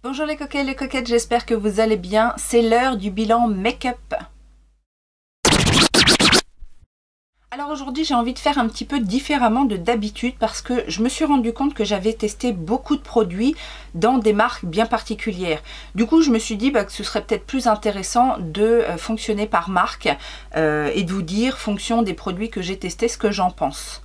Bonjour les coquets et les coquettes, j'espère que vous allez bien. C'est l'heure du bilan make-up. Alors aujourd'hui j'ai envie de faire un petit peu différemment de d'habitude parce que je me suis rendu compte que j'avais testé beaucoup de produits dans des marques bien particulières. Du coup je me suis dit que ce serait peut-être plus intéressant de fonctionner par marque et de vous dire, fonction des produits que j'ai testés, ce que j'en pense.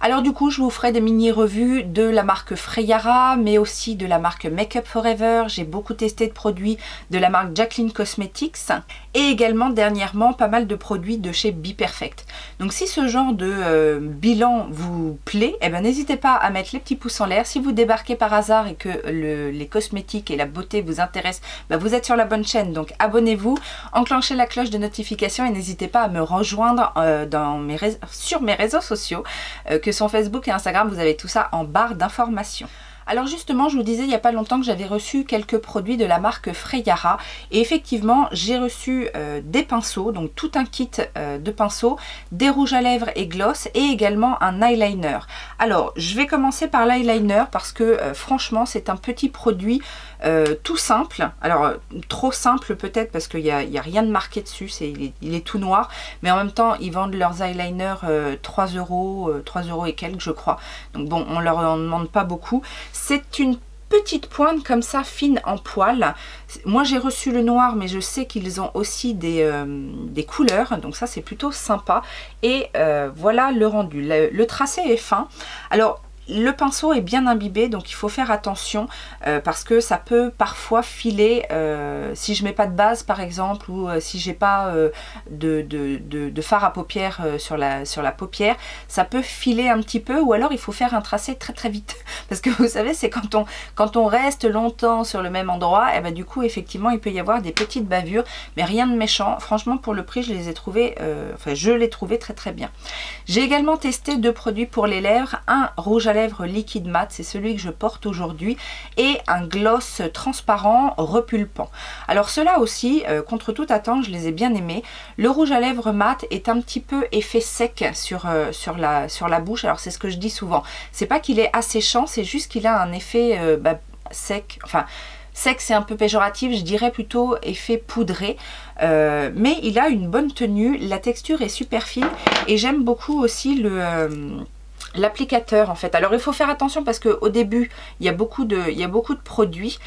Alors du coup, je vous ferai des mini-revues de la marque Freyara, mais aussi de la marque Makeup Forever. J'ai beaucoup testé de produits de la marque Jaclyn Cosmetics et également dernièrement pas mal de produits de chez BePerfect. Donc si ce genre de bilan vous plaît, eh ben, n'hésitez pas à mettre les petits pouces en l'air. Si vous débarquez par hasard et que les cosmétiques et la beauté vous intéressent, vous êtes sur la bonne chaîne. Donc abonnez-vous, enclenchez la cloche de notification et n'hésitez pas à me rejoindre sur mes réseaux sociaux que sont Facebook et Instagram. Vous avez tout ça en barre d'informations. Alors justement, je vous disais il n'y a pas longtemps que j'avais reçu quelques produits de la marque Freyara et effectivement j'ai reçu des pinceaux, donc tout un kit de pinceaux, des rouges à lèvres et gloss et également un eyeliner. Alors je vais commencer par l'eyeliner parce que franchement c'est un petit produit tout simple, alors trop simple peut-être parce qu'il n'y a rien de marqué dessus, il est tout noir, mais en même temps ils vendent leurs eyeliners 3 euros et quelques je crois, donc bon on leur en demande pas beaucoup. C'est une petite pointe comme ça fine en poil. Moi j'ai reçu le noir mais je sais qu'ils ont aussi des couleurs, donc ça c'est plutôt sympa et voilà le rendu. Le tracé est fin. Alors le pinceau est bien imbibé donc il faut faire attention parce que ça peut parfois filer si je mets pas de base par exemple ou si j'ai pas de fard à paupières sur la paupière, ça peut filer un petit peu ou alors il faut faire un tracé très vite parce que vous savez c'est quand on reste longtemps sur le même endroit et du coup effectivement il peut y avoir des petites bavures mais rien de méchant. Franchement pour le prix je les ai trouvés je l'ai trouvé très bien. J'ai également testé deux produits pour les lèvres, un rouge à lèvres liquide mat, c'est celui que je porte aujourd'hui, et un gloss transparent repulpant. Alors ceux-là aussi, contre toute attente, je les ai bien aimés. Le rouge à lèvres mat est un petit peu effet sec sur la bouche. Alors c'est ce que je dis souvent. C'est pas qu'il est asséchant, c'est juste qu'il a un effet sec. Enfin, sec c'est un peu péjoratif, je dirais plutôt effet poudré. Mais il a une bonne tenue, la texture est super fine et j'aime beaucoup aussi l'applicateur en fait. Alors il faut faire attention parce qu'au début il y a beaucoup de produits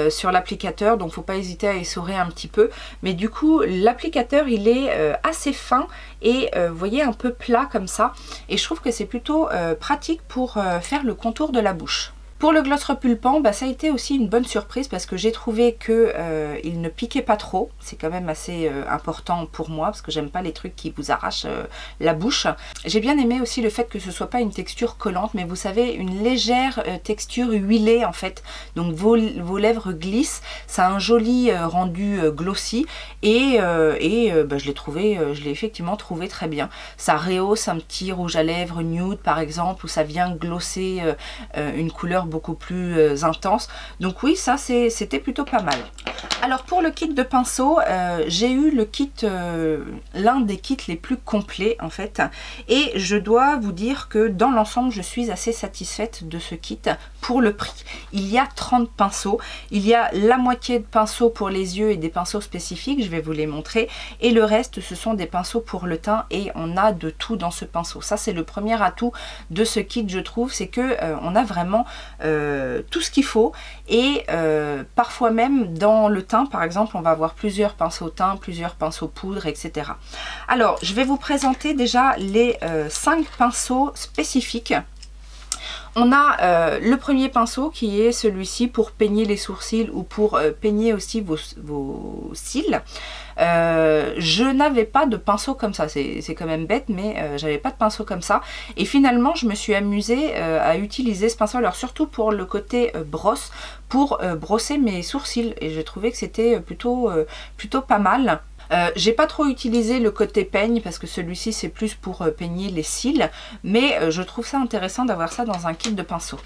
sur l'applicateur, donc faut pas hésiter à essorer un petit peu, mais du coup l'applicateur il est assez fin et vous voyez un peu plat comme ça et je trouve que c'est plutôt pratique pour faire le contour de la bouche. Pour le gloss repulpant, ça a été aussi une bonne surprise parce que j'ai trouvé que il ne piquait pas trop. C'est quand même assez important pour moi parce que j'aime pas les trucs qui vous arrachent la bouche. J'ai bien aimé aussi le fait que ce soit pas une texture collante, mais vous savez, une légère texture huilée en fait. Donc vos lèvres glissent, ça a un joli rendu glossy et je l'ai effectivement trouvé très bien. Ça rehausse un petit rouge à lèvres nude par exemple, où ça vient glosser une couleur beaucoup plus intense. Donc oui, ça c'était plutôt pas mal. Alors pour le kit de pinceau, j'ai eu le kit, l'un des kits les plus complets en fait. Et je dois vous dire que dans l'ensemble, je suis assez satisfaite de ce kit pour le prix. Il y a 30 pinceaux. Il y a la moitié de pinceaux pour les yeux et des pinceaux spécifiques, je vais vous les montrer. Et le reste, ce sont des pinceaux pour le teint et on a de tout dans ce pinceau. Ça, c'est le premier atout de ce kit, je trouve, c'est que on a vraiment tout ce qu'il faut et parfois même dans le teint par exemple on va avoir plusieurs pinceaux teint, plusieurs pinceaux poudre, etc. Alors je vais vous présenter déjà les 5 pinceaux spécifiques. On a le premier pinceau qui est celui-ci pour peigner les sourcils ou pour peigner aussi vos cils. Je n'avais pas de pinceau comme ça, c'est quand même bête, mais j'avais pas de pinceau comme ça. Et finalement, je me suis amusée à utiliser ce pinceau, alors surtout pour le côté brosse, pour brosser mes sourcils. Et j'ai trouvé que c'était plutôt pas mal. J'ai pas trop utilisé le côté peigne parce que celui-ci c'est plus pour peigner les cils, mais je trouve ça intéressant d'avoir ça dans un kit de pinceaux.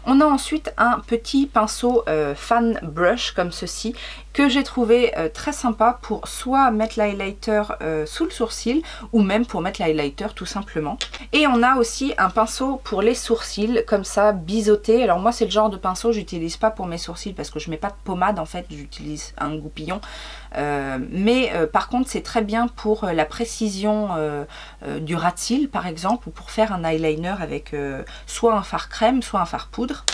On a ensuite un petit pinceau fan brush comme ceci que j'ai trouvé très sympa pour soit mettre l'highlighter sous le sourcil ou même pour mettre l'highlighter tout simplement. Et on a aussi un pinceau pour les sourcils comme ça biseauté. Alors moi c'est le genre de pinceau que j'utilise pas pour mes sourcils parce que je mets pas de pommade en fait, j'utilise un goupillon. Mais par contre c'est très bien pour la précision du ras de cils par exemple, ou pour faire un eyeliner avec soit un fard crème soit un fard poudre.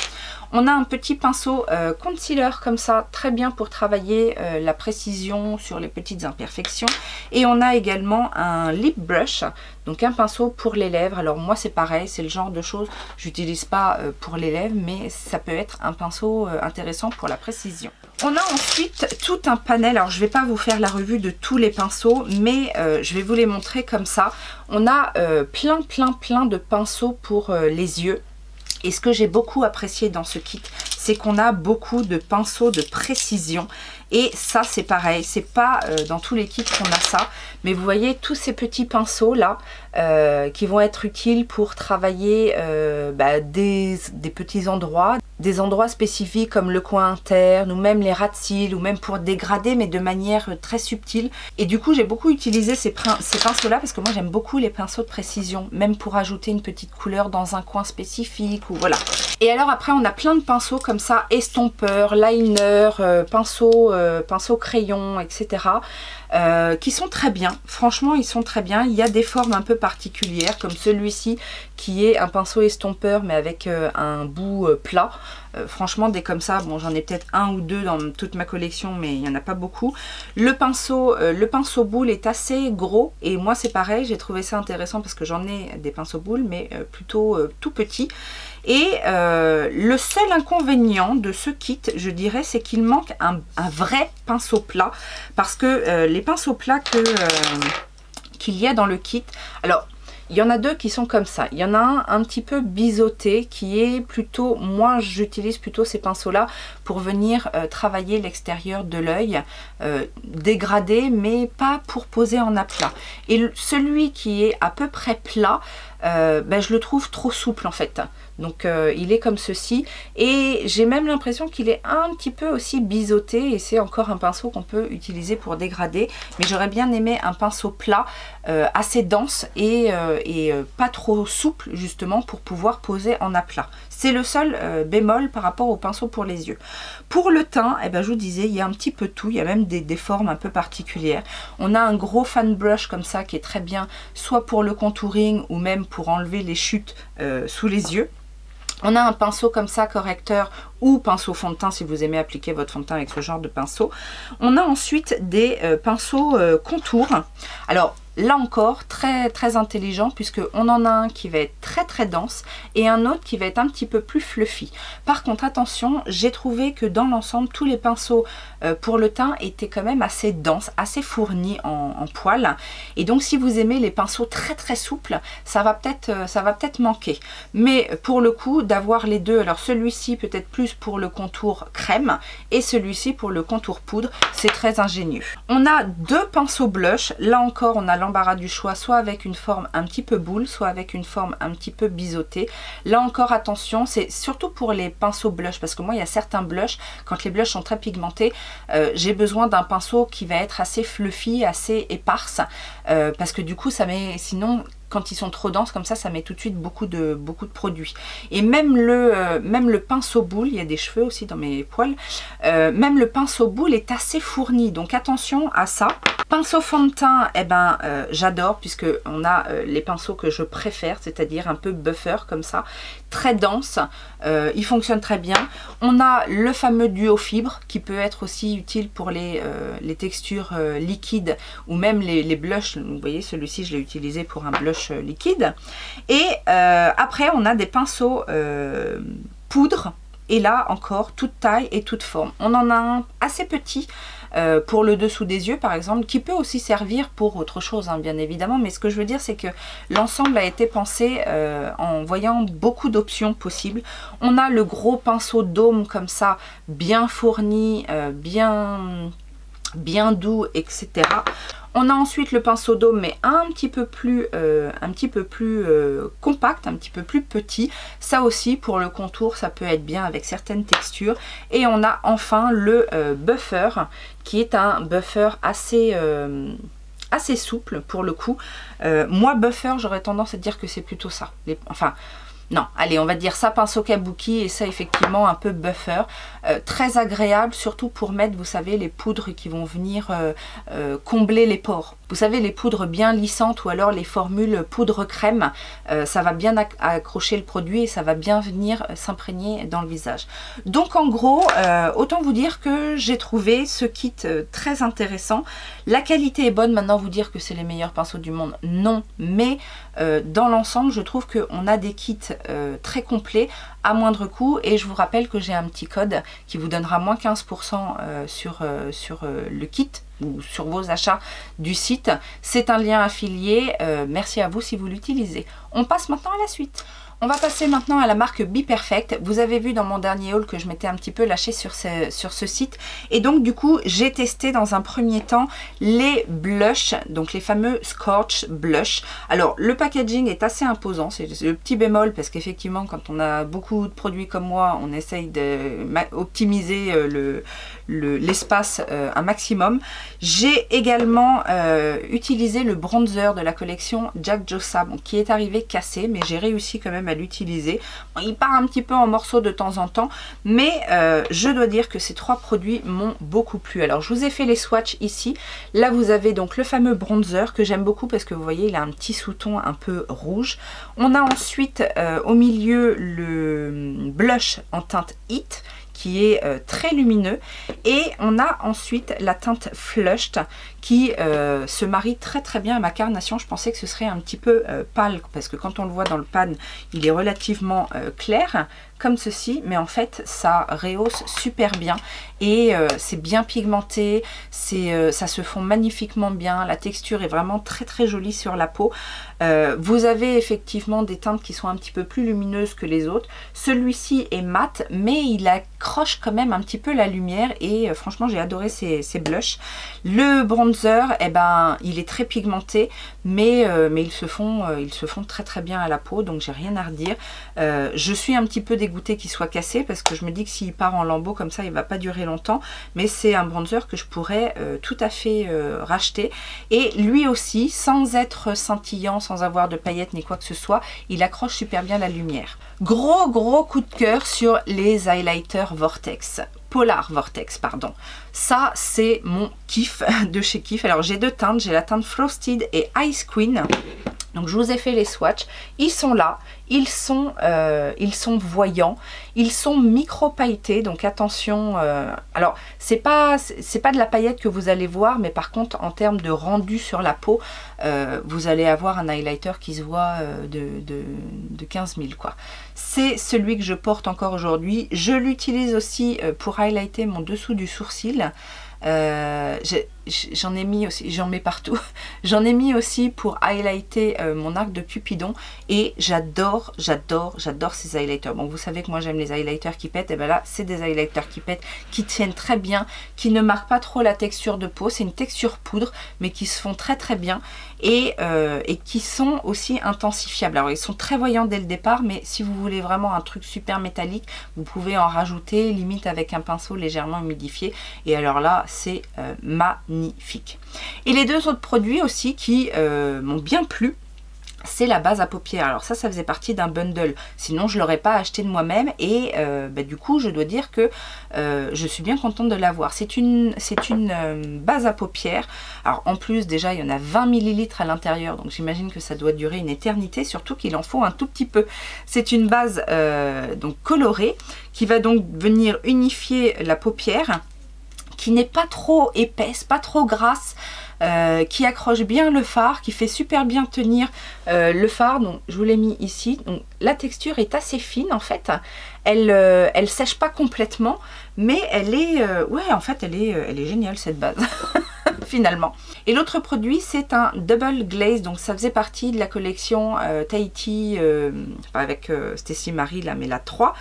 On a un petit pinceau concealer comme ça, très bien pour travailler la précision sur les petites imperfections. Et on a également un lip brush, donc un pinceau pour les lèvres. Alors moi c'est pareil, c'est le genre de choses que j'utilise pas pour les lèvres, mais ça peut être un pinceau intéressant pour la précision. On a ensuite tout un panel, alors je ne vais pas vous faire la revue de tous les pinceaux, mais je vais vous les montrer comme ça. On a plein de pinceaux pour les yeux. Et ce que j'ai beaucoup apprécié dans ce kit, c'est qu'on a beaucoup de pinceaux de précision. Et ça c'est pareil, c'est pas dans tous les kits qu'on a ça. Mais vous voyez tous ces petits pinceaux là qui vont être utiles pour travailler des petits endroits. Des endroits spécifiques comme le coin interne ou même les ras de cils ou même pour dégrader mais de manière très subtile. Et du coup j'ai beaucoup utilisé ces pinceaux là parce que moi j'aime beaucoup les pinceaux de précision, même pour ajouter une petite couleur dans un coin spécifique ou voilà. Et alors après on a plein de pinceaux comme ça, estompeurs, liner, pinceaux crayon, etc. Qui sont très bien, franchement ils sont très bien. Il y a des formes un peu particulières comme celui-ci qui est un pinceau estompeur mais avec un bout plat. Franchement des comme ça, bon j'en ai peut-être un ou deux dans toute ma collection mais il n'y en a pas beaucoup. Le pinceau boule est assez gros et moi c'est pareil, j'ai trouvé ça intéressant parce que j'en ai des pinceaux boules mais plutôt tout petits. Et le seul inconvénient de ce kit, je dirais, c'est qu'il manque un vrai pinceau plat. Parce que les pinceaux plats qu'il y a dans le kit, alors il y en a deux qui sont comme ça. Il y en a un petit peu biseauté qui est plutôt, moi j'utilise plutôt ces pinceaux là pour venir travailler l'extérieur de l'œil, dégradé mais pas pour poser en aplat. Et celui qui est à peu près plat, je le trouve trop souple en fait. Donc il est comme ceci et j'ai même l'impression qu'il est un petit peu aussi biseauté et c'est encore un pinceau qu'on peut utiliser pour dégrader. Mais j'aurais bien aimé un pinceau plat assez dense et pas trop souple justement pour pouvoir poser en aplat. C'est le seul bémol par rapport au pinceau pour les yeux. Pour le teint, je vous disais, il y a un petit peu tout, il y a même des formes un peu particulières. On a un gros fan brush comme ça qui est très bien, soit pour le contouring ou même pour enlever les chutes sous les yeux. On a un pinceau comme ça, correcteur ou pinceau fond de teint si vous aimez appliquer votre fond de teint avec ce genre de pinceau. On a ensuite des pinceaux contour. Alors là encore très intelligent puisque on en a un qui va être très dense et un autre qui va être un petit peu plus fluffy. Par contre attention, j'ai trouvé que dans l'ensemble tous les pinceaux pour le teint étaient quand même assez denses, assez fournis en poils. Et donc si vous aimez les pinceaux très souples, ça va peut-être manquer. Mais pour le coup d'avoir les deux, alors celui-ci peut-être plus pour le contour crème et celui-ci pour le contour poudre, c'est très ingénieux. On a deux pinceaux blush, là encore on a l'embarras du choix, soit avec une forme un petit peu boule, soit avec une forme un petit peu biseautée. Là encore attention, c'est surtout pour les pinceaux blush, parce que moi il y a certains blushs, quand les blushs sont très pigmentés, j'ai besoin d'un pinceau qui va être assez fluffy, assez éparse, parce que du coup ça met, sinon quand ils sont trop denses comme ça met tout de suite beaucoup de produits. Et même le pinceau boule, il y a des cheveux aussi dans mes poils, même le pinceau boule est assez fourni, donc attention à ça. Pinceau fond de teint, j'adore puisque on a les pinceaux que je préfère, c'est-à-dire un peu buffer comme ça, très dense, il fonctionne très bien. On a le fameux duo fibre qui peut être aussi utile pour les textures liquides ou même les blushs. Vous voyez celui-ci je l'ai utilisé pour un blush liquide. Et après on a des pinceaux poudre et là encore toute taille et toute forme. On en a un assez petit pour le dessous des yeux par exemple, qui peut aussi servir pour autre chose hein, bien évidemment, mais ce que je veux dire c'est que l'ensemble a été pensé en voyant beaucoup d'options possibles. On a le gros pinceau dôme comme ça, bien fourni, bien doux, etc. On a ensuite le pinceau d'eau, mais un petit peu plus compact, un petit peu plus petit. Ça aussi, pour le contour, ça peut être bien avec certaines textures. Et on a enfin le buffer, qui est un buffer assez souple pour le coup. Moi, buffer, j'aurais tendance à dire que c'est plutôt ça. Non, allez, on va dire ça pinceau kabuki et ça effectivement un peu buffer. Très agréable, surtout pour mettre, vous savez, les poudres qui vont venir combler les pores. Vous savez, les poudres bien lissantes ou alors les formules poudre crème, ça va bien accrocher le produit et ça va bien venir s'imprégner dans le visage. Donc en gros, autant vous dire que j'ai trouvé ce kit très intéressant. La qualité est bonne, maintenant vous dire que c'est les meilleurs pinceaux du monde, non, mais dans l'ensemble, je trouve qu'on a des kits très complets à moindre coût et je vous rappelle que j'ai un petit code qui vous donnera moins 15% sur le kit ou sur vos achats du site. C'est un lien affilié, merci à vous si vous l'utilisez. On passe maintenant à la suite. On va passer maintenant à la marque Be Perfect. Vous avez vu dans mon dernier haul que je m'étais un petit peu lâchée sur ce site. Et donc du coup, j'ai testé dans un premier temps les blushs, donc les fameux Scorch Blush. Alors le packaging est assez imposant, c'est le petit bémol parce qu'effectivement quand on a beaucoup de produits comme moi, on essaye d'optimiser l'espace un maximum. J'ai également utilisé le bronzer de la collection Jack Josa, qui est arrivé cassé, mais j'ai réussi quand même à l'utiliser. Il part un petit peu en morceaux de temps en temps, mais je dois dire que ces trois produits m'ont beaucoup plu. Alors je vous ai fait les swatchs ici. Là vous avez donc le fameux bronzer que j'aime beaucoup parce que vous voyez il a un petit sous-ton un peu rouge. On a ensuite au milieu le blush en teinte Heat qui est très lumineux et on a ensuite la teinte Flushed qui se marie très bien à ma carnation. Je pensais que ce serait un petit peu pâle parce que quand on le voit dans le pan il est relativement clair comme ceci, mais en fait ça rehausse super bien et c'est bien pigmenté, ça se fond magnifiquement bien, la texture est vraiment très jolie sur la peau. Vous avez effectivement des teintes qui sont un petit peu plus lumineuses que les autres. Celui-ci est mat, mais il accroche quand même un petit peu la lumière et franchement j'ai adoré ces blushs. Le bronzer, eh ben, il est très pigmenté, mais ils se font très bien à la peau, donc j'ai rien à redire. Je suis un petit peu dégoûtée qu'il soit cassé parce que je me dis que s'il part en lambeaux comme ça, il va pas durer longtemps, mais c'est un bronzer que je pourrais tout à fait racheter. Et lui aussi, sans être scintillant, sans avoir de paillettes ni quoi que ce soit, il accroche super bien la lumière. Gros coup de cœur sur les highlighters Vortex. Polar Vortex, pardon. Ça, c'est mon kiff de chez Kif. Alors, j'ai deux teintes. J'ai la teinte Frosted et Ice Queen. Donc, je vous ai fait les swatchs. Ils sont là. Ils sont voyants. Ils sont micro-pailletés. Donc, attention. Alors, c'est pas de la paillette que vous allez voir. Mais par contre, en termes de rendu sur la peau, vous allez avoir un highlighter qui se voit de 15 000, quoi. C'est celui que je porte encore aujourd'hui. Je l'utilise aussi pour highlighter mon dessous du sourcil. J'en ai mis aussi, j'en mets partout. J'en ai mis aussi pour highlighter mon arc de Cupidon et j'adore ces highlighters. Bon, vous savez que moi j'aime les highlighters qui pètent, et bien là c'est des highlighters qui pètent, qui tiennent très bien, qui ne marquent pas trop la texture de peau. C'est une texture poudre mais qui se font très bien et qui sont aussi intensifiables. Alors ils sont très voyants dès le départ, mais si vous voulez vraiment un truc super métallique, vous pouvez en rajouter limite avec un pinceau légèrement humidifié et alors là c'est magnifique. Et les deux autres produits aussi qui m'ont bien plu, c'est la base à paupières. Alors ça faisait partie d'un bundle, sinon je l'aurais pas acheté de moi-même et du coup je dois dire que je suis bien contente de l'avoir. C'est une base à paupières. Alors en plus déjà il y en a 20 ml à l'intérieur, donc j'imagine que ça doit durer une éternité, surtout qu'il en faut un tout petit peu. C'est une base donc colorée qui va donc venir unifier la paupière, qui n'est pas trop épaisse, pas trop grasse, qui accroche bien le fard, qui fait super bien tenir le fard. Donc je vous l'ai mis ici. Donc la texture est assez fine en fait. Elle sèche pas complètement, mais elle est ouais, en fait elle est géniale cette base finalement. Et l'autre produit c'est un double glaze, donc ça faisait partie de la collection Tahiti avec Stécie Marie là, mais la 3.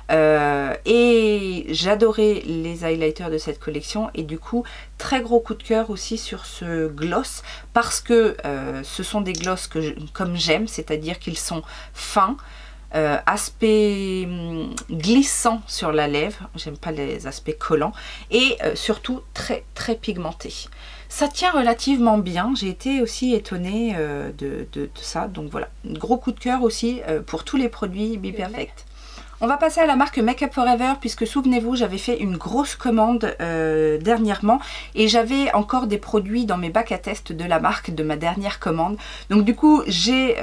et j'adorais les highlighters de cette collection et du coup très gros coup de cœur aussi sur ce gloss parce que ce sont des gloss comme j'aime, c'est-à-dire qu'ils sont fins, aspect glissant sur la lèvre, j'aime pas les aspects collants, et surtout très très pigmenté. Ça tient relativement bien, j'ai été aussi étonnée de ça, donc voilà, gros coup de cœur aussi pour tous les produits Be Perfect. On va passer à la marque Make Up For Ever puisque souvenez-vous j'avais fait une grosse commande dernièrement et j'avais encore des produits dans mes bacs à test de la marque de ma dernière commande. Donc du coup j'ai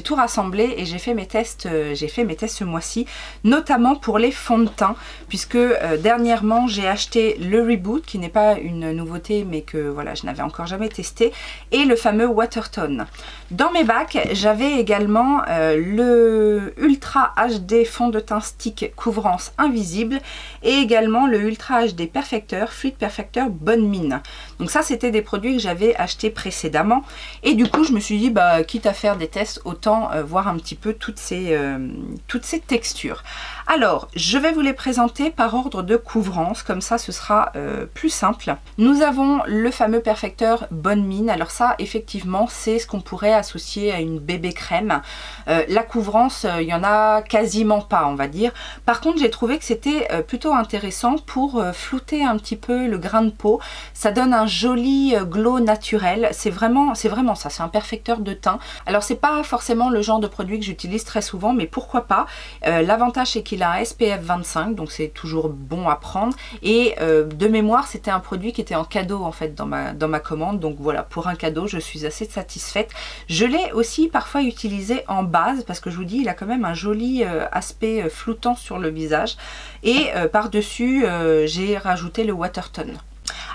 tout rassemblé et j'ai fait mes tests ce mois-ci, notamment pour les fonds de teint puisque dernièrement j'ai acheté le Reboot qui n'est pas une nouveauté mais que voilà je n'avais encore jamais testé, et le fameux Watertone. Dans mes bacs j'avais également le Ultra HD fond de teint stick couvrance invisible et également le Ultra HD Perfecteur Fluid Perfecteur Bonne Mine. Donc ça c'était des produits que j'avais achetés précédemment et du coup je me suis dit bah quitte à faire des tests autant voir un petit peu toutes ces textures. Alors je vais vous les présenter par ordre de couvrance, comme ça ce sera plus simple. Nous avons le fameux Perfecteur Bonne Mine. Alors ça effectivement c'est ce qu'on pourrait associer à une bébé crème. La couvrance il y en a quasiment pas on va dire. Par contre j'ai trouvé que c'était plutôt intéressant pour flouter un petit peu le grain de peau. Ça donne un joli glow naturel. C'est vraiment ça, c'est un perfecteur de teint. Alors c'est pas forcément le genre de produit que j'utilise très souvent mais pourquoi pas. L'avantage c'est qu'il a un SPF 25 donc c'est toujours bon à prendre et de mémoire c'était un produit qui était en cadeau en fait dans ma commande, donc voilà, pour un cadeau je suis assez satisfaite. Je l'ai aussi parfois utilisé en base parce que je vous dis il a quand même un joli aspect floutant sur le visage et par dessus j'ai rajouté le Watertone.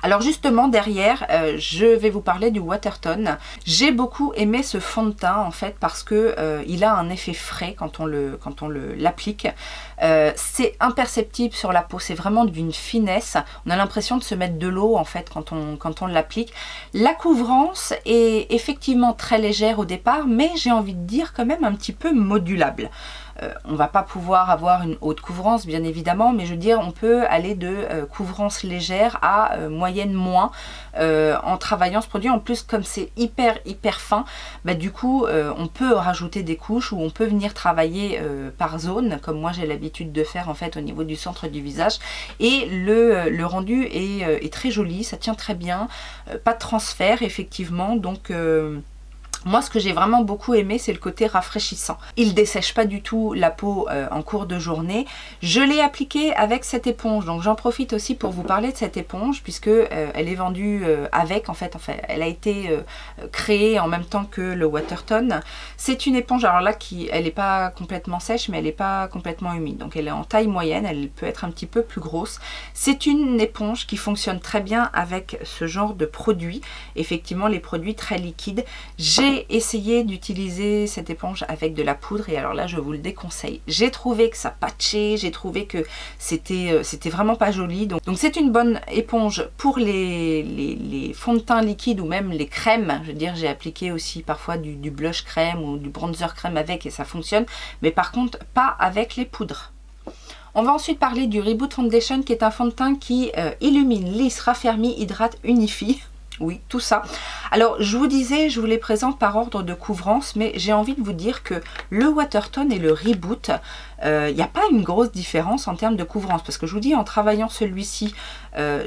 Alors justement derrière je vais vous parler du Watertone. J'ai beaucoup aimé ce fond de teint en fait parce que il a un effet frais quand on l'applique. C'est imperceptible sur la peau, c'est vraiment d'une finesse. On a l'impression de se mettre de l'eau en fait quand on l'applique. La couvrance est effectivement très légère au départ mais j'ai envie de dire quand même un petit peu modulable. On va pas pouvoir avoir une haute couvrance bien évidemment, mais je veux dire on peut aller de couvrance légère à moyenne moins en travaillant ce produit. En plus comme c'est hyper fin, bah, du coup on peut rajouter des couches ou on peut venir travailler par zone comme moi j'ai l'habitude de faire en fait au niveau du centre du visage, et le rendu est très joli, ça tient très bien, pas de transfert effectivement, donc moi ce que j'ai vraiment beaucoup aimé c'est le côté rafraîchissant. Il dessèche pas du tout la peau en cours de journée. Je l'ai appliqué avec cette éponge, donc j'en profite aussi pour vous parler de cette éponge puisque elle est vendue avec, en fait elle a été créée en même temps que le Watertone. C'est une éponge, alors là elle n'est pas complètement sèche mais elle n'est pas complètement humide, donc elle est en taille moyenne, elle peut être un petit peu plus grosse. C'est une éponge qui fonctionne très bien avec ce genre de produits, effectivement les produits très liquides. J'ai essayé d'utiliser cette éponge avec de la poudre et alors là je vous le déconseille. J'ai trouvé que ça patchait, j'ai trouvé que c'était vraiment pas joli. Donc c'est une bonne éponge pour les fonds de teint liquides ou même les crèmes. Je veux dire j'ai appliqué aussi parfois du blush crème ou du bronzer crème avec et ça fonctionne, mais par contre pas avec les poudres. On va ensuite parler du Reboot Foundation qui est un fond de teint qui illumine, lisse, raffermit, hydrate, unifie. Oui, tout ça. Alors, je vous disais, je vous les présente par ordre de couvrance, mais j'ai envie de vous dire que le Watertone et le Reboot, il n'y a pas une grosse différence en termes de couvrance. Parce que je vous dis, en travaillant celui-ci,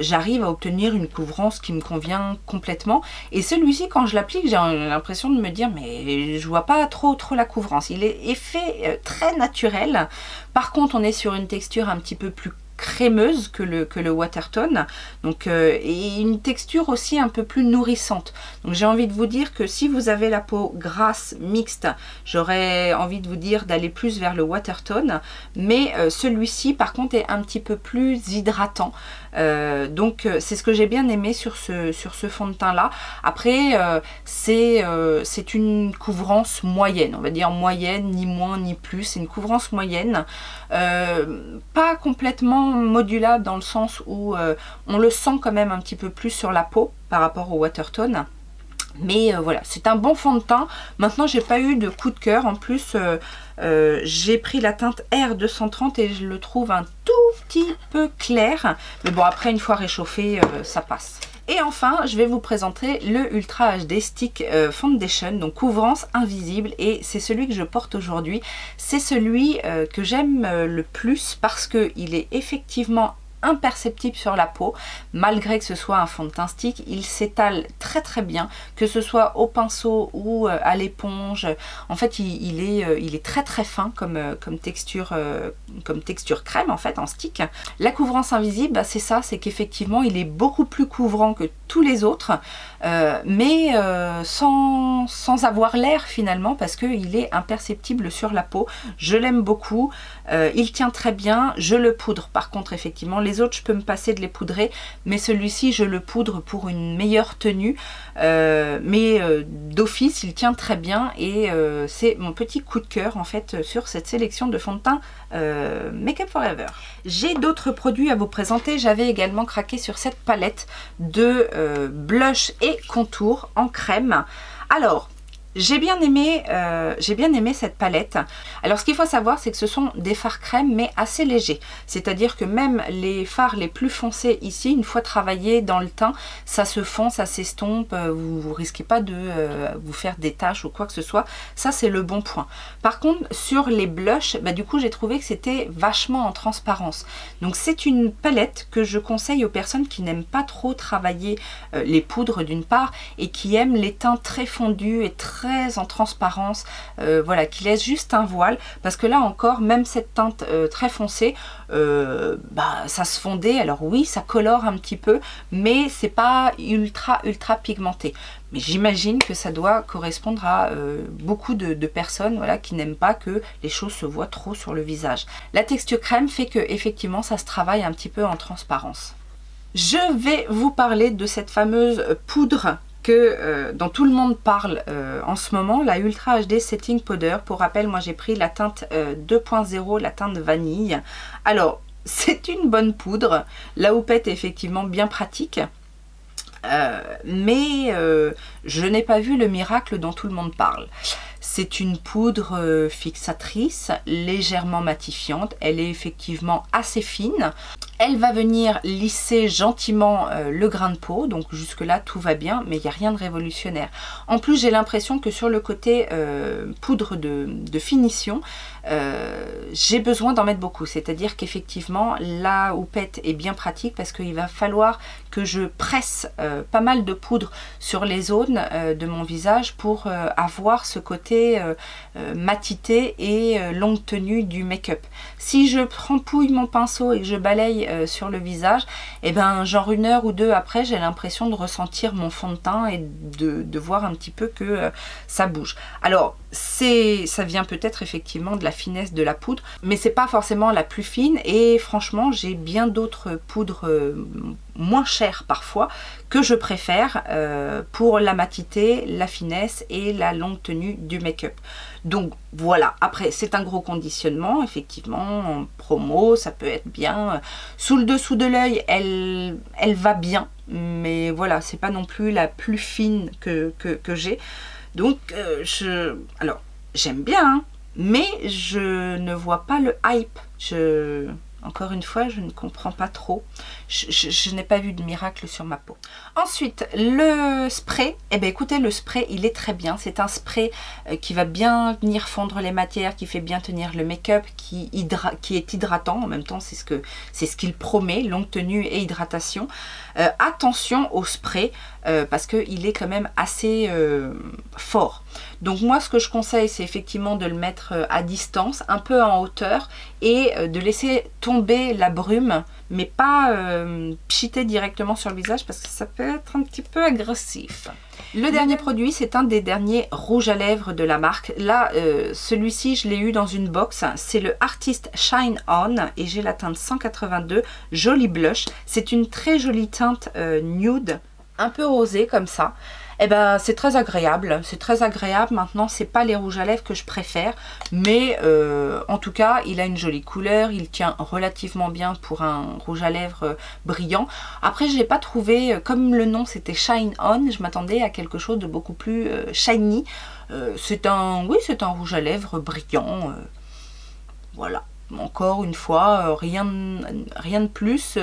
j'arrive à obtenir une couvrance qui me convient complètement. Et celui-ci, quand je l'applique, j'ai l'impression de me dire, mais je vois pas trop la couvrance. Il est fait très naturel. Par contre, on est sur une texture un petit peu plus crémeuse que le Watertone, donc et une texture aussi un peu plus nourrissante. Donc j'ai envie de vous dire que si vous avez la peau grasse mixte, j'aurais envie de vous dire d'aller plus vers le Watertone, mais celui-ci par contre est un petit peu plus hydratant. Donc c'est ce que j'ai bien aimé sur ce fond de teint là. Après c'est une couvrance moyenne, on va dire moyenne, ni moins ni plus, c'est une couvrance moyenne, pas complètement modulable dans le sens où on le sent quand même un petit peu plus sur la peau par rapport au Watertone. Mais voilà, c'est un bon fond de teint. Maintenant, j'ai pas eu de coup de cœur. En plus, j'ai pris la teinte R230 et je le trouve un tout petit peu clair. Mais bon, après, une fois réchauffé, ça passe. Et enfin, je vais vous présenter le Ultra HD Stick Foundation, donc couvrance invisible. Et c'est celui que je porte aujourd'hui. C'est celui que j'aime le plus parce qu'il est effectivement imperceptible sur la peau, malgré que ce soit un fond de teint stick, il s'étale très bien, que ce soit au pinceau ou à l'éponge. En fait, il est très fin comme texture crème en fait en stick. La couvrance invisible, bah, c'est ça, c'est qu'effectivement il est beaucoup plus couvrant que tous les autres, mais sans avoir l'air finalement, parce qu'il est imperceptible sur la peau. Je l'aime beaucoup, il tient très bien. Je le poudre par contre, effectivement. Les autres, je peux me passer de les poudrer, mais celui-ci, je le poudre pour une meilleure tenue. Mais d'office, il tient très bien et c'est mon petit coup de cœur en fait sur cette sélection de fond de teint Make Up For Ever. J'ai d'autres produits à vous présenter. J'avais également craqué sur cette palette de blush et contour en crème. Alors, j'ai bien aimé cette palette. Alors ce qu'il faut savoir, c'est que ce sont des fards crème mais assez légers. C'est-à-dire que même les fards les plus foncés ici, une fois travaillés dans le teint, ça se fond, ça s'estompe, vous ne risquez pas de vous faire des taches ou quoi que ce soit. Ça c'est le bon point. Par contre sur les blushs, bah, du coup j'ai trouvé que c'était vachement en transparence. Donc c'est une palette que je conseille aux personnes qui n'aiment pas trop travailler les poudres d'une part et qui aiment les teints très fondus et très en transparence, voilà, qui laisse juste un voile, parce que là encore, même cette teinte très foncée, bah, ça se fondait. Alors oui, ça colore un petit peu, mais c'est pas ultra pigmenté. Mais j'imagine que ça doit correspondre à beaucoup de personnes, voilà, qui n'aiment pas que les choses se voient trop sur le visage. La texture crème fait que effectivement ça se travaille un petit peu en transparence. Je vais vous parler de cette fameuse poudre dont tout le monde parle en ce moment, la Ultra HD Setting Powder. Pour rappel, moi j'ai pris la teinte 2.0, la teinte vanille. Alors, c'est une bonne poudre. La houppette est effectivement bien pratique. Mais je n'ai pas vu le miracle dont tout le monde parle. C'est une poudre fixatrice, légèrement matifiante. Elle est effectivement assez fine. Elle va venir lisser gentiment le grain de peau. Donc jusque là tout va bien, mais il n'y a rien de révolutionnaire. En plus, j'ai l'impression que sur le côté poudre de finition, j'ai besoin d'en mettre beaucoup. C'est-à-dire qu'effectivement la houppette est bien pratique, parce qu'il va falloir que je presse pas mal de poudre sur les zones de mon visage pour avoir ce côté matité et longue tenue du make-up. Si je trempouille mon pinceau et que je balaye sur le visage, et ben genre une heure ou deux après, j'ai l'impression de ressentir mon fond de teint et de voir un petit peu que ça bouge. Alors ça vient peut-être effectivement de la finesse de la poudre, mais c'est pas forcément la plus fine, et franchement j'ai bien d'autres poudres moins chères parfois que je préfère pour la matité, la finesse et la longue tenue du make-up. Donc voilà, après c'est un gros conditionnement, effectivement en promo ça peut être bien. Sous le dessous de l'œil elle va bien, mais voilà, c'est pas non plus la plus fine que j'ai. Donc alors j'aime bien, hein, mais je ne vois pas le hype. Encore une fois, je ne comprends pas trop. Je n'ai pas vu de miracle sur ma peau. Ensuite, le spray. Eh bien, écoutez, le spray, il est très bien. C'est un spray qui va bien venir fondre les matières, qui fait bien tenir le make-up, qui est hydratant. En même temps, c'est ce qu'il promet, longue tenue et hydratation. Attention au spray, parce qu'il est quand même assez fort. Donc moi, ce que je conseille, c'est effectivement de le mettre à distance, un peu en hauteur, et de laisser tomber la brume, mais pas pchiter directement sur le visage, parce que ça peut être un petit peu agressif. Le dernier produit, c'est un des derniers rouges à lèvres de la marque. Là, celui-ci, je l'ai eu dans une box. C'est le Artist Shine On et j'ai la teinte 182, Joli Blush. C'est une très jolie teinte nude, un peu rosée comme ça. Eh ben, c'est très agréable, c'est très agréable. Maintenant, c'est pas les rouges à lèvres que je préfère, mais en tout cas, il a une jolie couleur, il tient relativement bien pour un rouge à lèvres brillant. Après, je l'ai pas trouvé, comme le nom c'était Shine On, je m'attendais à quelque chose de beaucoup plus shiny. C'est un rouge à lèvres brillant, voilà. Encore une fois, rien de plus,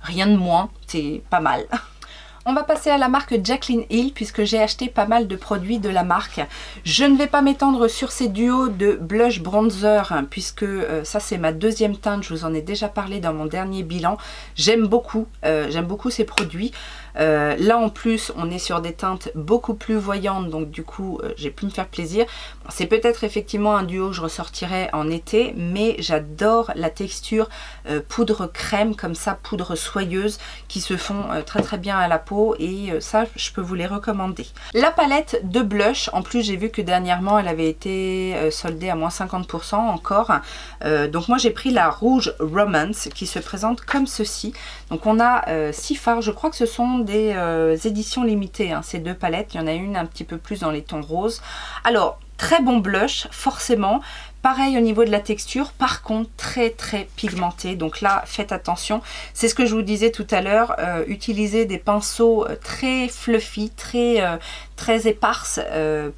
rien de moins, c'est pas mal. On va passer à la marque Jaclyn Hill puisque j'ai acheté pas mal de produits de la marque. Je ne vais pas m'étendre sur ces duos de blush bronzer puisque ça c'est ma deuxième teinte, je vous en ai déjà parlé dans mon dernier bilan. J'aime beaucoup ces produits. Là en plus on est sur des teintes beaucoup plus voyantes, donc du coup j'ai pu me faire plaisir. Bon, c'est peut-être effectivement un duo que je ressortirai en été, mais j'adore la texture poudre crème comme ça, poudre soyeuse, qui se font très très bien à la peau, et ça je peux vous les recommander. La palette de blush, en plus j'ai vu que dernièrement elle avait été soldée à moins 50% encore, donc moi j'ai pris la rouge Romance qui se présente comme ceci. Donc on a 6 fards, je crois que ce sont des éditions limitées, hein, ces deux palettes. Il y en a une un petit peu plus dans les tons roses. Alors, très bon blush, forcément. Pareil au niveau de la texture, par contre très très pigmenté, donc là faites attention. C'est ce que je vous disais tout à l'heure, utilisez des pinceaux très fluffy, très éparses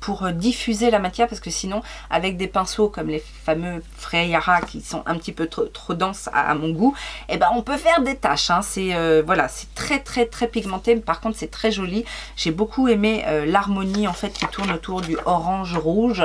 pour diffuser la matière, parce que sinon avec des pinceaux comme les fameux Freya qui sont un petit peu trop denses à mon goût, et ben on peut faire des taches, hein. C'est voilà, c'est très pigmenté, mais par contre c'est très joli. J'ai beaucoup aimé l'harmonie en fait qui tourne autour du orange rouge.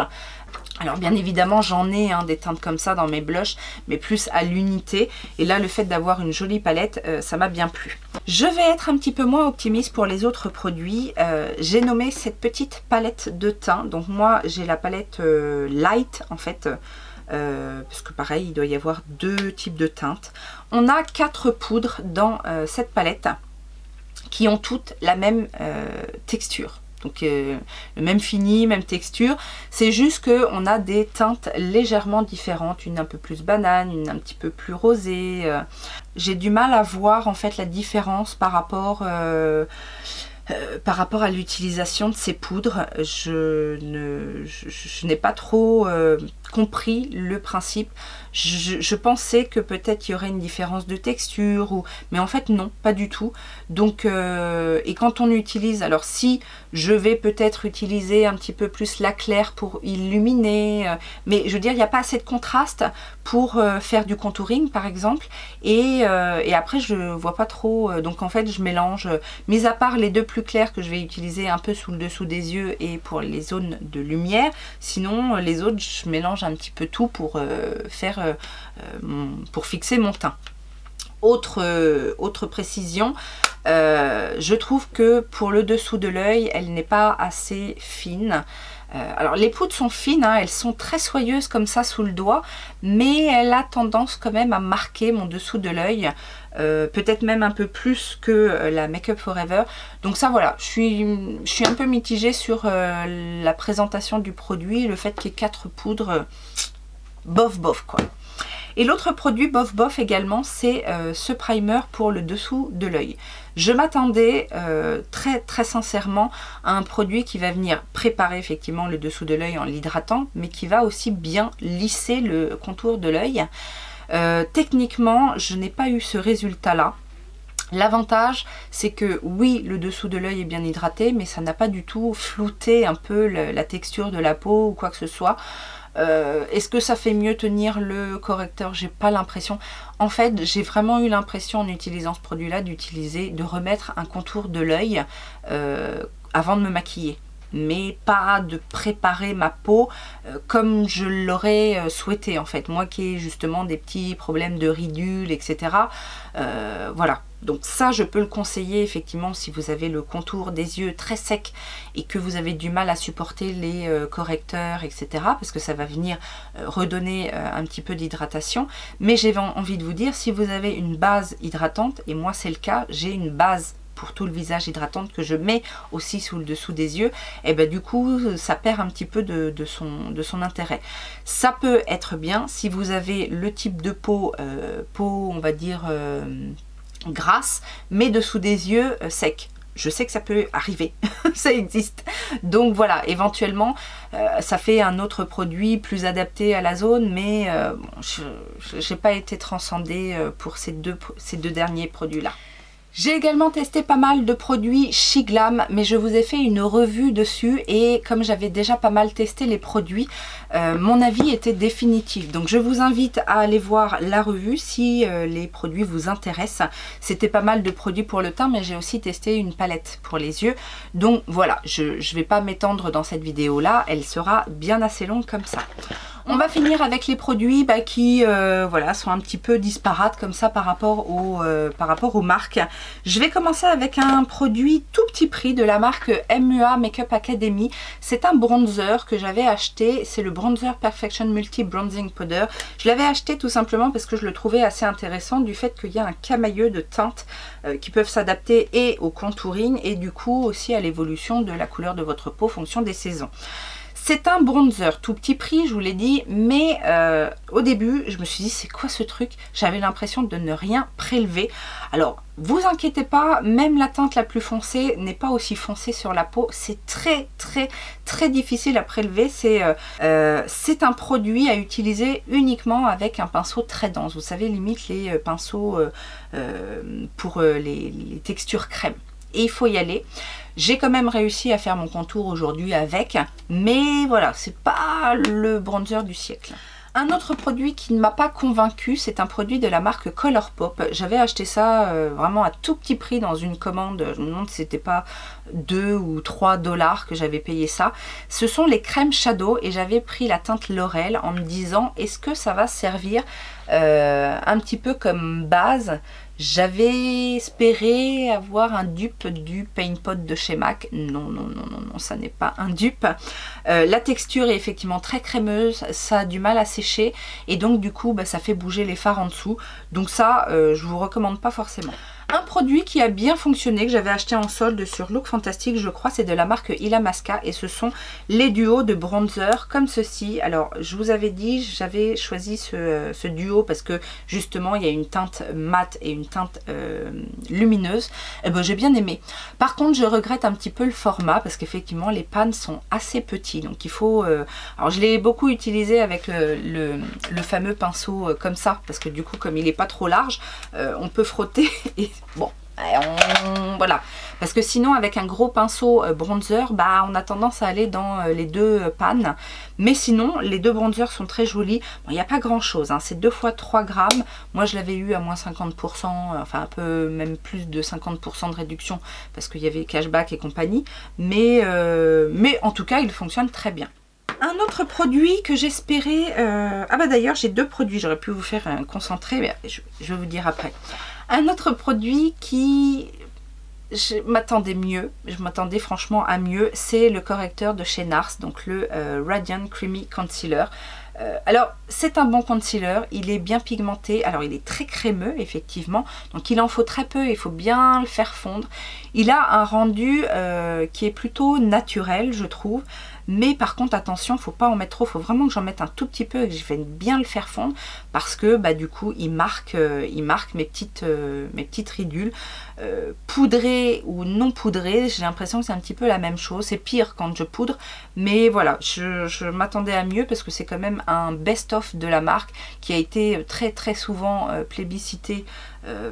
Alors bien évidemment j'en ai des teintes comme ça dans mes blushs, mais plus à l'unité, et là le fait d'avoir une jolie palette, ça m'a bien plu. Je vais être un petit peu moins optimiste pour les autres produits. J'ai nommé cette petite palette de teint, donc moi j'ai la palette light en fait, parce que pareil il doit y avoir deux types de teintes. On a 4 poudres dans cette palette qui ont toutes la même texture. Donc le même fini, même texture, c'est juste qu'on a des teintes légèrement différentes, une un peu plus banane, une un petit peu plus rosée. J'ai du mal à voir en fait la différence par rapport à l'utilisation de ces poudres. Je n'ai pas trop compris le principe. Je pensais que peut-être il y aurait une différence de texture, mais en fait non, pas du tout. Donc et quand on utilise, alors si je vais peut-être utiliser un petit peu plus la claire pour illuminer, mais je veux dire il n'y a pas assez de contraste pour faire du contouring par exemple, et après je vois pas trop, donc en fait je mélange, mis à part les deux plus clairs que je vais utiliser un peu sous le dessous des yeux et pour les zones de lumière, sinon les autres je mélange un petit peu tout pour pour fixer mon teint. Autre précision, je trouve que pour le dessous de l'œil, elle n'est pas assez fine. Alors les poudres sont fines, hein, elles sont très soyeuses comme ça sous le doigt, mais elle a tendance quand même à marquer mon dessous de l'œil, peut-être même un peu plus que la Make Up Forever. Donc ça voilà, je suis un peu mitigée sur la présentation du produit, le fait qu'il y ait 4 poudres, bof quoi. Et l'autre produit bof également, c'est ce primer pour le dessous de l'œil. Je m'attendais très sincèrement à un produit qui va venir préparer effectivement le dessous de l'œil en l'hydratant, mais qui va aussi bien lisser le contour de l'œil. Techniquement, je n'ai pas eu ce résultat-là. L'avantage, c'est que oui, le dessous de l'œil est bien hydraté, mais ça n'a pas du tout flouté un peu la texture de la peau ou quoi que ce soit. Est-ce que ça fait mieux tenir le correcteur? J'ai pas l'impression. En fait, j'ai vraiment eu l'impression en utilisant ce produit-là de remettre un contour de l'œil avant de me maquiller, mais pas de préparer ma peau comme je l'aurais souhaité en fait. Moi qui ai justement des petits problèmes de ridules, etc. Voilà. Donc ça, je peux le conseiller effectivement si vous avez le contour des yeux très sec et que vous avez du mal à supporter les correcteurs, etc. Parce que ça va venir redonner un petit peu d'hydratation. Mais j'ai envie de vous dire, si vous avez une base hydratante, et moi c'est le cas, j'ai une base pour tout le visage hydratante que je mets aussi sous le dessous des yeux, et ben du coup ça perd un petit peu de son intérêt. Ça peut être bien si vous avez le type de peau, on va dire grasse, mais dessous des yeux sec. je sais que ça peut arriver, ça existe. Donc voilà, éventuellement, ça fait un autre produit plus adapté à la zone, mais bon, je n'ai pas été transcendée pour ces deux derniers produits-là. J'ai également testé pas mal de produits SheGlam, mais je vous ai fait une revue dessus et comme j'avais déjà pas mal testé les produits, mon avis était définitif. Donc je vous invite à aller voir la revue si les produits vous intéressent. C'était pas mal de produits pour le teint, mais j'ai aussi testé une palette pour les yeux. Donc voilà, je ne vais pas m'étendre dans cette vidéo-là, elle sera bien assez longue comme ça. On va finir avec les produits qui voilà, sont un petit peu disparates comme ça par rapport aux marques. Je vais commencer avec un produit tout petit prix de la marque MUA Makeup Academy. C'est un bronzer que j'avais acheté, c'est le Bronzer Perfection Multi Bronzing Powder. Je l'avais acheté tout simplement parce que je le trouvais assez intéressant du fait qu'il y a un camailleux de teintes qui peuvent s'adapter et au contouring et du coup aussi à l'évolution de la couleur de votre peau en fonction des saisons. C'est un bronzer tout petit prix, je vous l'ai dit, mais au début, je me suis dit, c'est quoi ce truc? J'avais l'impression de ne rien prélever. Alors, vous inquiétez pas, même la teinte la plus foncée n'est pas aussi foncée sur la peau. C'est très difficile à prélever. C'est un produit à utiliser uniquement avec un pinceau très dense. Vous savez, limite les pinceaux pour les textures crème. Et il faut y aller. J'ai quand même réussi à faire mon contour aujourd'hui avec, mais voilà, c'est pas le bronzer du siècle. Un autre produit qui ne m'a pas convaincu, c'est un produit de la marque Colourpop. J'avais acheté ça vraiment à tout petit prix dans une commande. Je me demande si c'était pas 2 ou 3 $ que j'avais payé ça. Ce sont les crèmes Shadow et j'avais pris la teinte Laurel en me disant est-ce que ça va servir un petit peu comme base. J'avais espéré avoir un dupe du Paint Pot de chez MAC. Non, ça n'est pas un dupe. La texture est effectivement très crémeuse, ça a du mal à sécher et donc du coup ça fait bouger les fards en dessous. Donc ça, je vous recommande pas forcément. Un produit qui a bien fonctionné, que j'avais acheté en solde sur Look Fantastic, je crois, c'est de la marque Illamasqua et ce sont les duos de bronzer comme ceci. Alors, je vous avais dit, j'avais choisi ce duo parce que justement, il y a une teinte mate et une teinte lumineuse. Et ben, j'ai bien aimé. Par contre, je regrette un petit peu le format parce qu'effectivement, les pannes sont assez petits. Donc, il faut... Alors, je l'ai beaucoup utilisé avec le fameux pinceau comme ça parce que du coup, comme il n'est pas trop large, on peut frotter et bon, voilà, parce que sinon avec un gros pinceau bronzer, on a tendance à aller dans les deux pannes, mais sinon les deux bronzers sont très jolis. Bon, il n'y a pas grand chose, hein. C'est 2 fois 3 grammes, moi je l'avais eu à moins 50%, enfin un peu même plus de 50% de réduction parce qu'il y avait cashback et compagnie, mais en tout cas il fonctionne très bien. Un autre produit que j'espérais... d'ailleurs j'ai 2 produits, j'aurais pu vous faire un concentré, mais je vais vous dire après. Un autre produit qui... je m'attendais mieux, je m'attendais franchement à mieux, c'est le correcteur de chez NARS, donc le Radiant Creamy Concealer. Alors c'est un bon concealer, il est bien pigmenté, alors il est très crémeux effectivement, donc il en faut très peu, il faut bien le faire fondre. Il a un rendu qui est plutôt naturel je trouve, mais par contre attention, faut pas en mettre trop, faut vraiment que j'en mette un tout petit peu et que je vais bien le faire fondre parce que du coup il marque mes petites ridules. Poudré ou non poudré, j'ai l'impression que c'est un petit peu la même chose, c'est pire quand je poudre, mais voilà, je m'attendais à mieux parce que c'est quand même un best-of de la marque qui a été très souvent plébiscité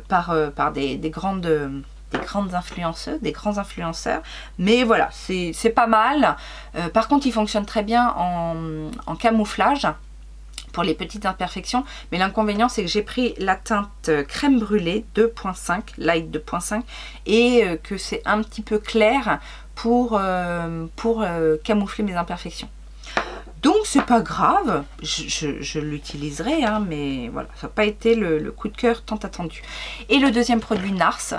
par des grandes influenceuses, des grands influenceurs, mais voilà, c'est pas mal. Par contre il fonctionne très bien en camouflage pour les petites imperfections, mais l'inconvénient c'est que j'ai pris la teinte crème brûlée 2.5, light 2.5, et que c'est un petit peu clair pour camoufler mes imperfections. Donc c'est pas grave, je l'utiliserai, hein, mais voilà, ça n'a pas été le coup de cœur tant attendu. Et le deuxième produit NARS,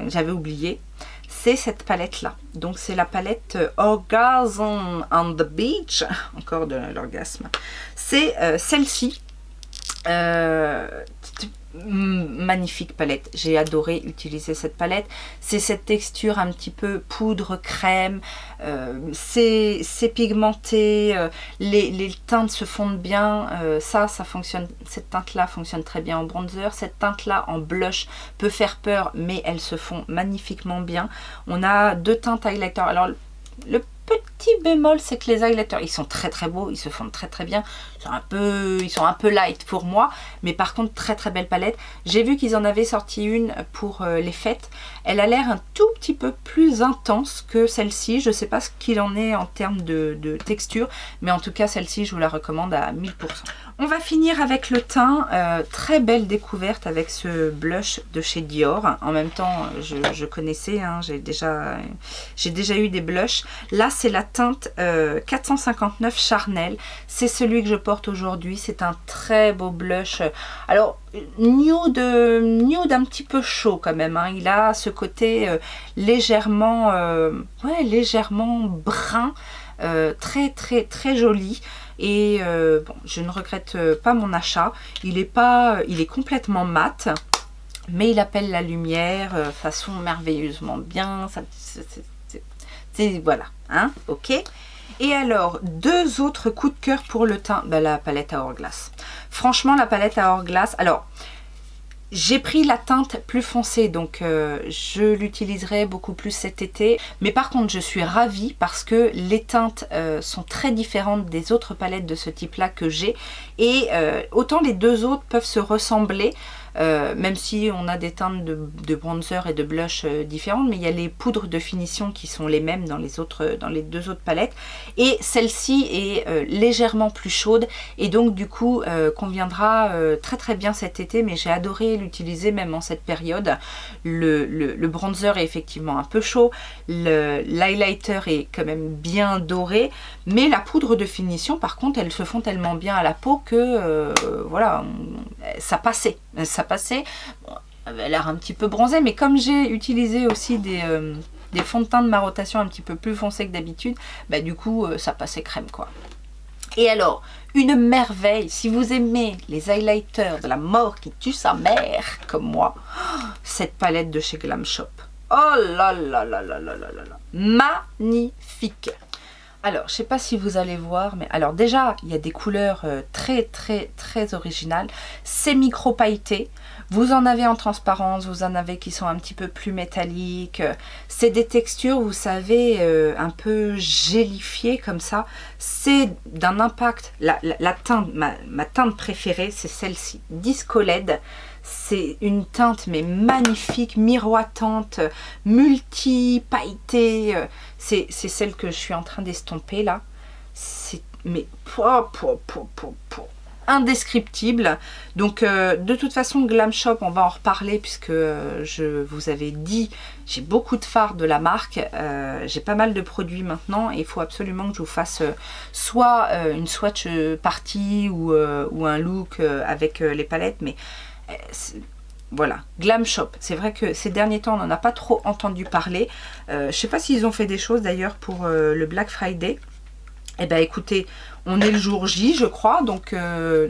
j'avais oublié, c'est cette palette là. Donc c'est la palette Orgasm on the Beach, encore de l'orgasme. C'est celle-ci. magnifique palette, j'ai adoré utiliser cette palette. C'est cette texture un petit peu poudre crème, c'est pigmenté, les teintes se fondent bien, ça fonctionne, cette teinte là fonctionne très bien en bronzer, cette teinte là en blush peut faire peur mais elles se font magnifiquement bien. On a deux teintes highlighter, alors le petit bémol c'est que les highlighters ils sont très beaux, ils se font très bien, ils sont un peu light pour moi, mais par contre très belle palette. J'ai vu qu'ils en avaient sorti une pour les fêtes, elle a l'air un tout petit peu plus intense que celle-ci, je sais pas ce qu'il en est en termes de texture, mais en tout cas celle-ci je vous la recommande à 1000%. On va finir avec le teint, très belle découverte avec ce blush de chez Dior. En même temps je connaissais, hein, j'ai déjà eu des blushs. Là c'est la teinte 459 Charnel, c'est celui que je porte aujourd'hui, c'est un très beau blush. Alors nude un petit peu chaud quand même, hein. Il a ce côté légèrement brun, très joli. Et bon, je ne regrette pas mon achat. Il est complètement mat, mais il appelle la lumière façon merveilleusement bien. Voilà, hein, ok. Et alors, deux autres coups de cœur pour le teint, la palette à Hourglass. Franchement, la palette à Hourglass, alors j'ai pris la teinte plus foncée, donc je l'utiliserai beaucoup plus cet été. Mais par contre, je suis ravie parce que les teintes sont très différentes des autres palettes de ce type-là que j'ai. Et autant les deux autres peuvent se ressembler, même si on a des teintes de bronzer et de blush différentes, mais il y a les poudres de finition qui sont les mêmes dans les deux autres palettes. Et celle-ci est légèrement plus chaude et donc du coup conviendra très bien cet été, mais j'ai adoré l'utiliser même en cette période. Le bronzer est effectivement un peu chaud, l'highlighter est quand même bien doré, mais la poudre de finition par contre elles se font tellement bien à la peau que voilà, ça passait. Bon, elle a l'air un petit peu bronzée, mais comme j'ai utilisé aussi des fonds de teint de ma rotation un petit peu plus foncés que d'habitude, bah, du coup ça passait crème quoi. Et alors, une merveille, si vous aimez les highlighters de la mort qui tue sa mère, comme moi, cette palette de chez Glam Shop. Oh là là là là là là là, magnifique. Alors, je sais pas si vous allez voir, mais alors déjà, il y a des couleurs très originales. C'est micro pailleté. Vous en avez en transparence, vous en avez qui sont un petit peu plus métalliques. C'est des textures, vous savez, un peu gélifiées comme ça. C'est d'un impact. La teinte, ma teinte préférée, c'est celle-ci, Disco LED. C'est une teinte mais magnifique, miroitante, multi-pailletée. C'est celle que je suis en train d'estomper là. C'est mais indescriptible. Donc de toute façon Glam Shop, on va en reparler puisque je vous avais dit, j'ai beaucoup de fards de la marque, j'ai pas mal de produits maintenant et il faut absolument que je vous fasse soit une swatch party ou un look avec les palettes, mais voilà, Glam Shop. C'est vrai que ces derniers temps on n'en a pas trop entendu parler. Je sais pas s'ils ont fait des choses d'ailleurs pour le Black Friday. Eh bien écoutez, on est le jour J je crois, donc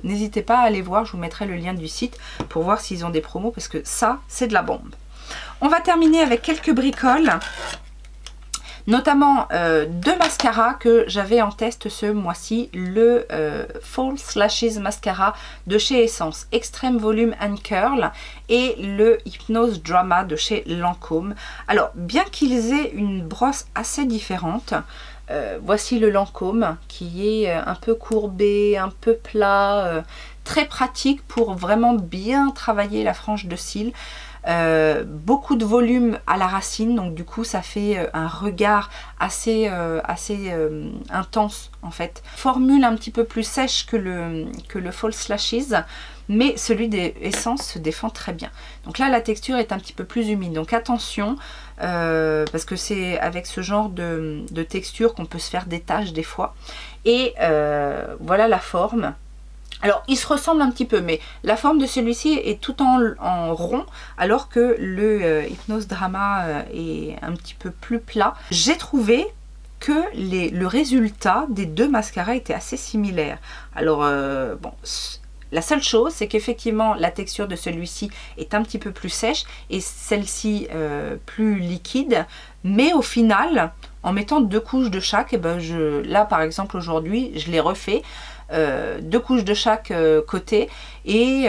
n'hésitez pas à aller voir, je vous mettrai le lien du site pour voir s'ils ont des promos parce que ça c'est de la bombe. On va terminer avec quelques bricoles, notamment deux mascaras que j'avais en test ce mois-ci, le False Lashes Mascara de chez Essence Extreme Volume and Curl et le Hypnose Drama de chez Lancôme. Alors bien qu'ils aient une brosse assez différente, voici le Lancôme qui est un peu courbé, un peu plat, très pratique pour vraiment bien travailler la frange de cils. Beaucoup de volume à la racine, donc du coup ça fait un regard assez intense en fait. Formule un petit peu plus sèche que le False Lashes, mais celui des Essence se défend très bien. Donc là la texture est un petit peu plus humide, donc attention parce que c'est avec ce genre de texture qu'on peut se faire des taches des fois. Et voilà la forme. Alors il se ressemble un petit peu, mais la forme de celui-ci est tout en rond, alors que le Hypnose Drama est un petit peu plus plat. J'ai trouvé que le résultat des deux mascaras était assez similaire. Alors bon, La seule chose, c'est qu'effectivement, la texture de celui-ci est un petit peu plus sèche et celle-ci plus liquide. Mais au final, en mettant 2 couches de chaque, et ben là par exemple aujourd'hui, je l'ai refait, 2 couches de chaque côté. Et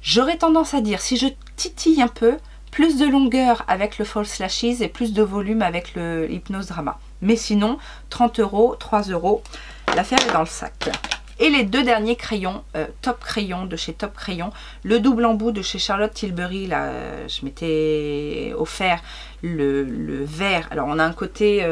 j'aurais tendance à dire, si je titille un peu, plus de longueur avec le False Lashes et plus de volume avec le Hypnose Drama. Mais sinon, 30 €, 3 €, l'affaire est dans le sac. Et les 2 derniers crayons, Top Crayon de chez Top Crayon, le double embout de chez Charlotte Tilbury, là je m'étais offert le vert. Alors on a un côté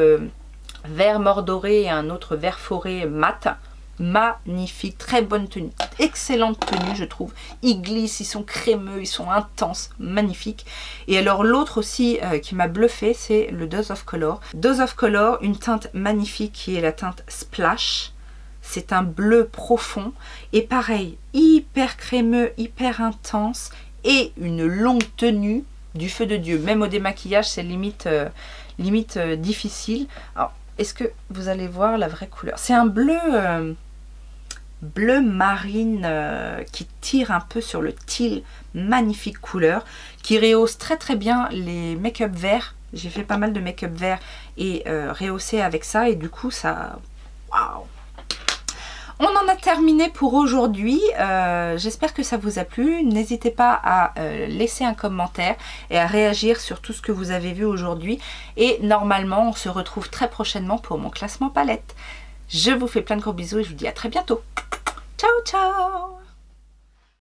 vert mordoré et un autre vert forêt mat. Magnifique, très bonne tenue, excellente tenue je trouve. Ils glissent, ils sont crémeux, ils sont intenses, magnifiques. Et alors l'autre aussi qui m'a bluffé, c'est le Dose of Color. Dose of Color, une teinte magnifique qui est la teinte Splash. C'est un bleu profond et pareil, hyper crémeux, hyper intense et une longue tenue du feu de Dieu. Même au démaquillage, c'est limite difficile. Alors, est-ce que vous allez voir la vraie couleur? C'est un bleu... bleu marine qui tire un peu sur le teal, magnifique couleur, qui rehausse très très bien les make-up verts. J'ai fait pas mal de make-up vert et rehaussé avec ça et du coup ça... Waouh! On en a terminé pour aujourd'hui. J'espère que ça vous a plu. N'hésitez pas à laisser un commentaire et à réagir sur tout ce que vous avez vu aujourd'hui. Et normalement, on se retrouve très prochainement pour mon classement palette. Je vous fais plein de gros bisous et je vous dis à très bientôt. Ciao, ciao!